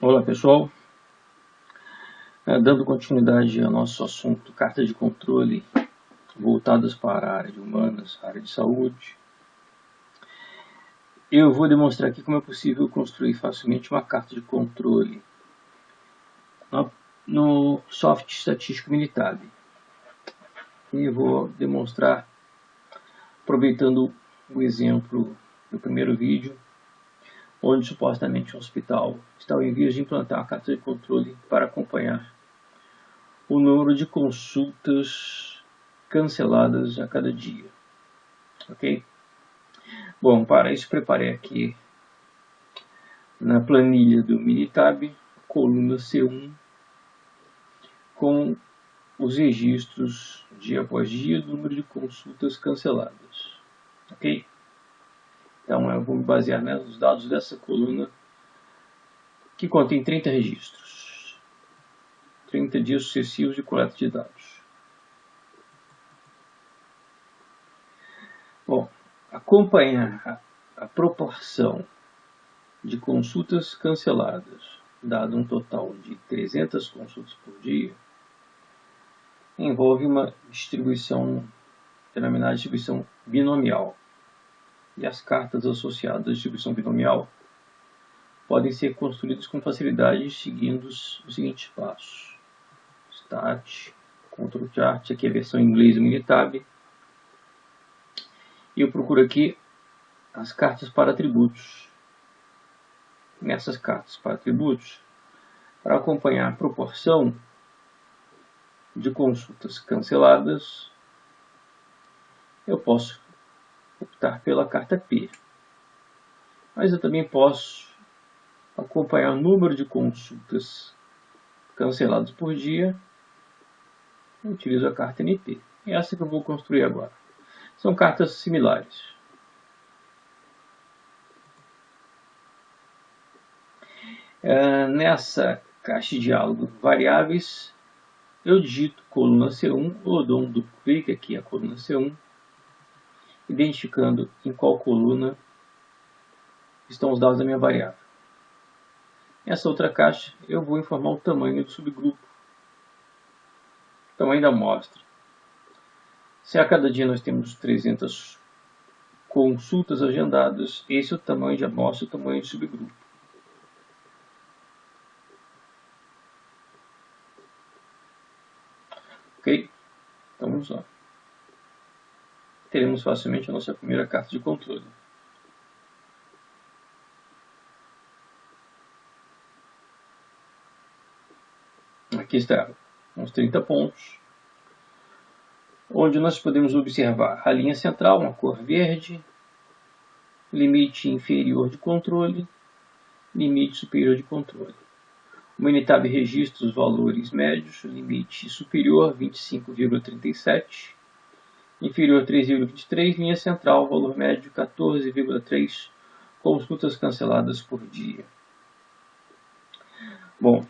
Olá pessoal, dando continuidade ao nosso assunto cartas de controle voltadas para a área de humanas, a área de saúde, eu vou demonstrar aqui como é possível construir facilmente uma carta de controle no software estatístico Minitab. E vou demonstrar aproveitando o exemplo do primeiro vídeo, onde supostamente um hospital estava em vias de implantar a carta de controle para acompanhar o número de consultas canceladas a cada dia. Ok? Bom, para isso preparei aqui na planilha do Minitab, coluna C1, com os registros dia após dia do número de consultas canceladas. Ok? Então eu vou me basear nos dados dessa coluna, que contém 30 registros. 30 dias sucessivos de coleta de dados. Bom, acompanhar a proporção de consultas canceladas, dado um total de 300 consultas por dia, envolve uma distribuição denominada distribuição binomial. E as cartas associadas à distribuição binomial podem ser construídas com facilidade seguindo os seguintes passos. Stat, Ctrl Chart, aqui é a versão em inglês do Minitab. E eu procuro aqui as cartas para atributos. Nessas cartas para atributos, para acompanhar a proporção de consultas canceladas, eu posso optar pela carta P. Mas eu também posso acompanhar o número de consultas canceladas por dia. Eu utilizo a carta NP. É essa que eu vou construir agora. São cartas similares. Nessa caixa de diálogo variáveis, eu digito coluna C1, ou dou um duplo clique aqui a coluna C1, identificando em qual coluna estão os dados da minha variável. Nessa outra caixa, eu vou informar o tamanho do subgrupo, o tamanho da amostra. Se a cada dia nós temos 300 consultas agendadas, esse é o tamanho de amostra, o tamanho de subgrupo. Ok? Então vamos lá. Teremos facilmente a nossa primeira carta de controle. Aqui está uns 30 pontos, onde nós podemos observar a linha central, uma cor verde, limite inferior de controle, limite superior de controle. O Minitab registra os valores médios, limite superior 25,37, inferior 3,23, linha central, valor médio 14,3 consultas canceladas por dia. Bom,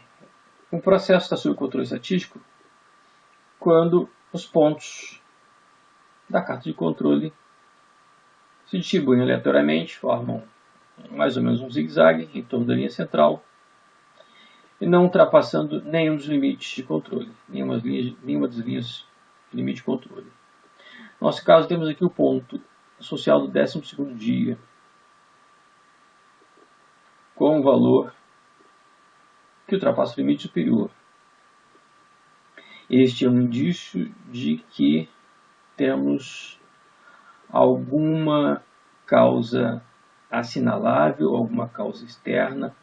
o processo está sob controle estatístico quando os pontos da carta de controle se distribuem aleatoriamente, formam mais ou menos um zigue-zague em torno da linha central, e não ultrapassando nenhum dos limites de controle, nenhuma das linhas de limite de controle. No nosso caso, temos aqui o ponto associado ao 12º dia, com um valor que ultrapassa o limite superior. Este é um indício de que temos alguma causa assinalável, alguma causa externa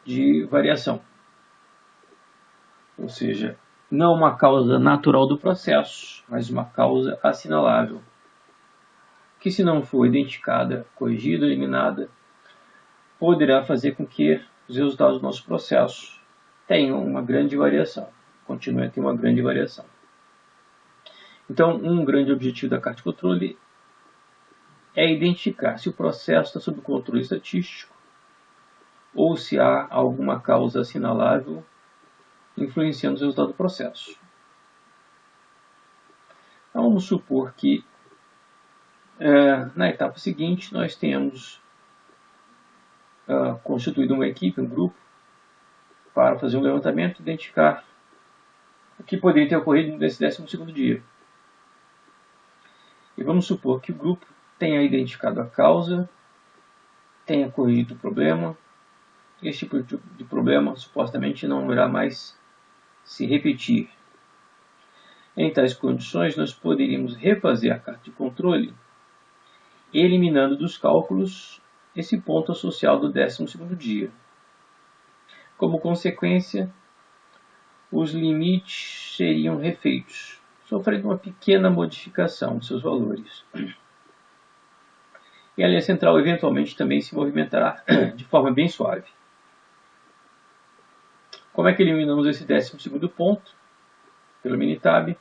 de variação. Ou seja, não uma causa natural do processo, mas uma causa assinalável, que se não for identificada, corrigida, eliminada, poderá fazer com que os resultados do nosso processo tenham uma grande variação, continuem a ter uma grande variação. Então, um grande objetivo da carta de controle é identificar se o processo está sob controle estatístico ou se há alguma causa assinalável influenciando o resultado do processo. Então, vamos supor que na etapa seguinte nós temos constituído uma equipe, um grupo, para fazer um levantamento e identificar o que poderia ter ocorrido nesse 12º dia. E vamos supor que o grupo tenha identificado a causa, tenha corrigido o problema. Esse tipo de problema supostamente não irá mais se repetir. Em tais condições, nós poderíamos refazer a carta de controle, eliminando dos cálculos esse ponto associado ao 12º dia. Como consequência, os limites seriam refeitos, sofrendo uma pequena modificação de seus valores. E a linha central eventualmente também se movimentará de forma bem suave. Como é que eliminamos esse 12º ponto? Pelo Minitab.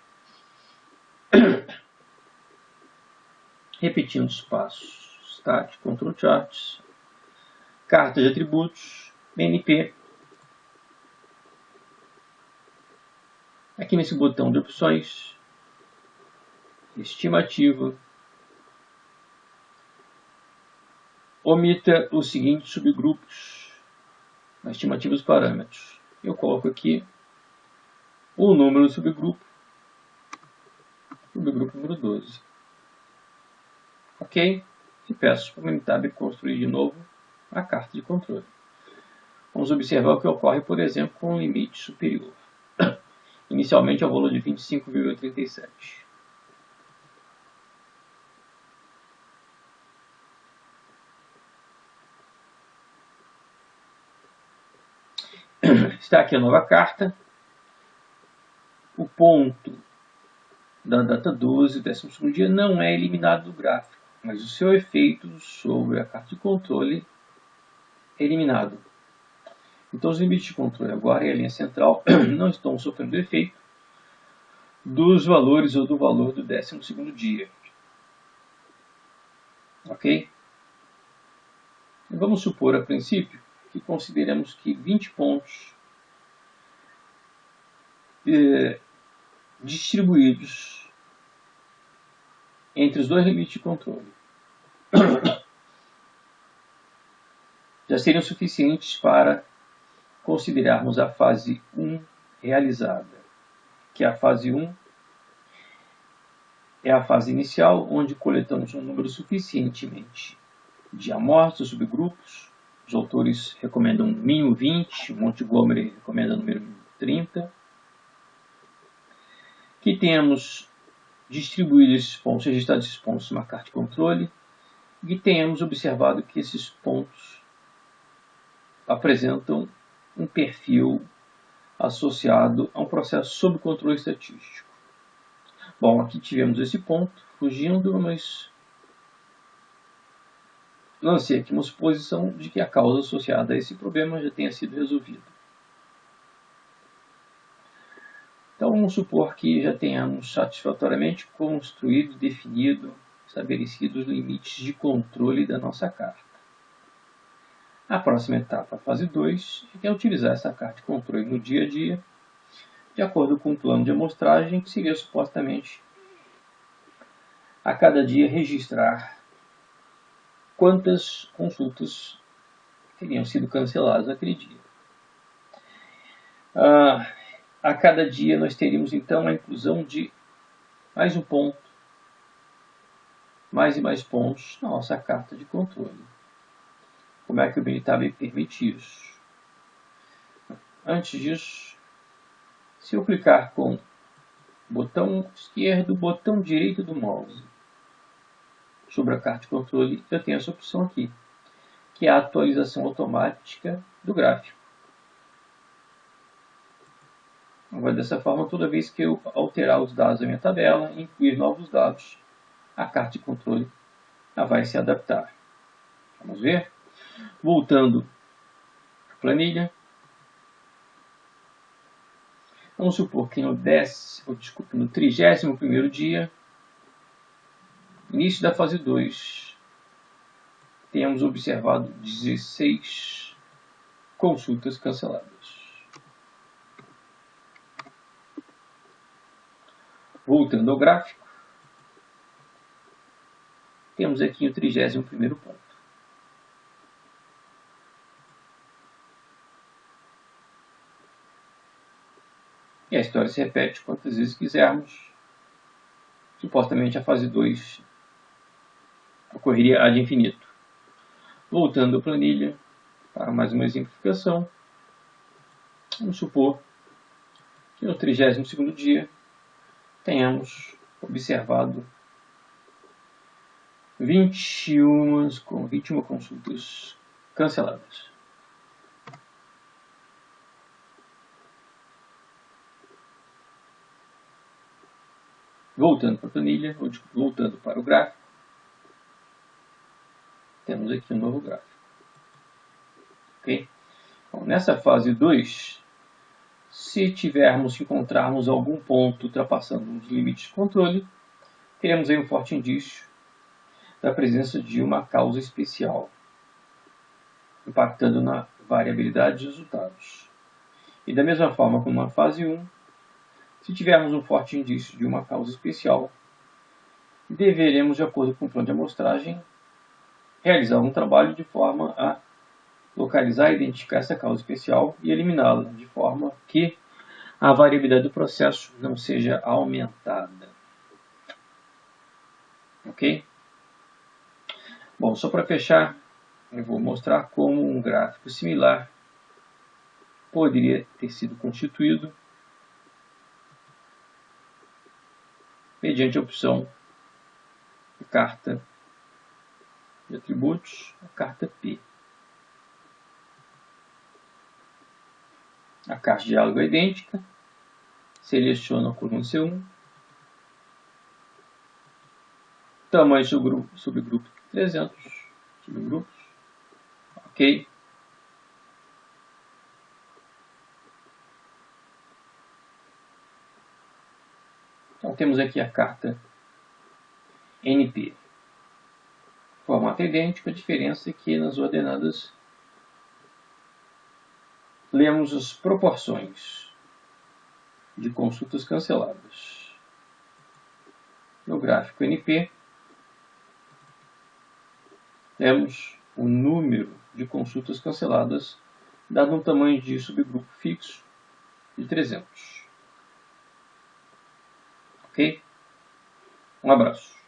Repetindo os passos. Start, Control Charts, carta de atributos, NP. Aqui nesse botão de opções, estimativa, omita os seguintes subgrupos na estimativa dos parâmetros. Eu coloco aqui o número do subgrupo número 12. Ok? E peço para o Minitab construir de novo a carta de controle. Vamos observar o que ocorre, por exemplo, com um limite superior. Inicialmente ao valor de 25,37. Está aqui a nova carta. O ponto da data 12, 12º dia, não é eliminado do gráfico, mas o seu efeito sobre a carta de controle é eliminado. Então os limites de controle agora e a linha central não estão sofrendo efeito dos valores ou do valor do 12º dia. Ok? Vamos supor a princípio que consideremos que 20 pontos distribuídos entre os dois limites de controle já seriam suficientes para considerarmos a fase 1 realizada, que a fase 1 é a fase inicial, onde coletamos um número suficientemente de amostras, subgrupos. Os autores recomendam mínimo 20, Montgomery recomenda número 30, que temos distribuído esses pontos, registrado esses pontos numa carta de controle, e tenhamos observado que esses pontos apresentam um perfil associado a um processo sob controle estatístico. Bom, aqui tivemos esse ponto fugindo, mas lancei aqui uma suposição de que a causa associada a esse problema já tenha sido resolvida. Então vamos supor que já tenhamos satisfatoriamente construído, definido, estabelecido os limites de controle da nossa carta. A próxima etapa, a fase 2, é utilizar essa carta de controle no dia a dia, de acordo com o plano de amostragem, que seria supostamente a cada dia registrar quantas consultas teriam sido canceladas naquele dia. A cada dia nós teríamos então a inclusão de mais um ponto, mais e mais pontos na nossa carta de controle. Como é que o Minitab permite isso? Antes disso, se eu clicar com o botão esquerdo, botão direito do mouse sobre a carta de controle, eu tenho essa opção aqui, que é a atualização automática do gráfico. Agora, dessa forma, toda vez que eu alterar os dados da minha tabela e incluir novos dados, a carta de controle vai se adaptar. Vamos ver? Voltando à planilha. Vamos supor que no 31º dia, início da fase 2, tenhamos observado 16 consultas canceladas. Voltando ao gráfico, temos aqui o 31º ponto. E a história se repete quantas vezes quisermos. Supostamente a fase 2 ocorreria ad infinito. Voltando à planilha, para mais uma exemplificação, vamos supor que no 32º dia tenhamos observado 21 consultas canceladas. Voltando para a planilha, voltando para o gráfico, temos aqui um novo gráfico. Okay? Então, nessa fase 2, se encontrarmos algum ponto ultrapassando os limites de controle, teremos aí um forte indício da presença de uma causa especial, impactando na variabilidade dos resultados. E da mesma forma como na fase 1, se tivermos um forte indício de uma causa especial, deveremos, de acordo com o plano de amostragem, realizar um trabalho de forma a localizar e identificar essa causa especial e eliminá-la, de forma que a variabilidade do processo não seja aumentada. Ok? Bom, só para fechar, eu vou mostrar como um gráfico similar poderia ter sido constituído mediante a opção de carta de atributos, a carta P. A caixa de diálogo é idêntica, seleciono a coluna C1, tamanho subgrupo 300, subgrupos, ok. Então temos aqui a carta NP. Formato idêntico, a diferença é que nas ordenadas lemos as proporções de consultas canceladas. No gráfico NP, temos o número de consultas canceladas dado um tamanho de subgrupo fixo de 300. Ok? Um abraço.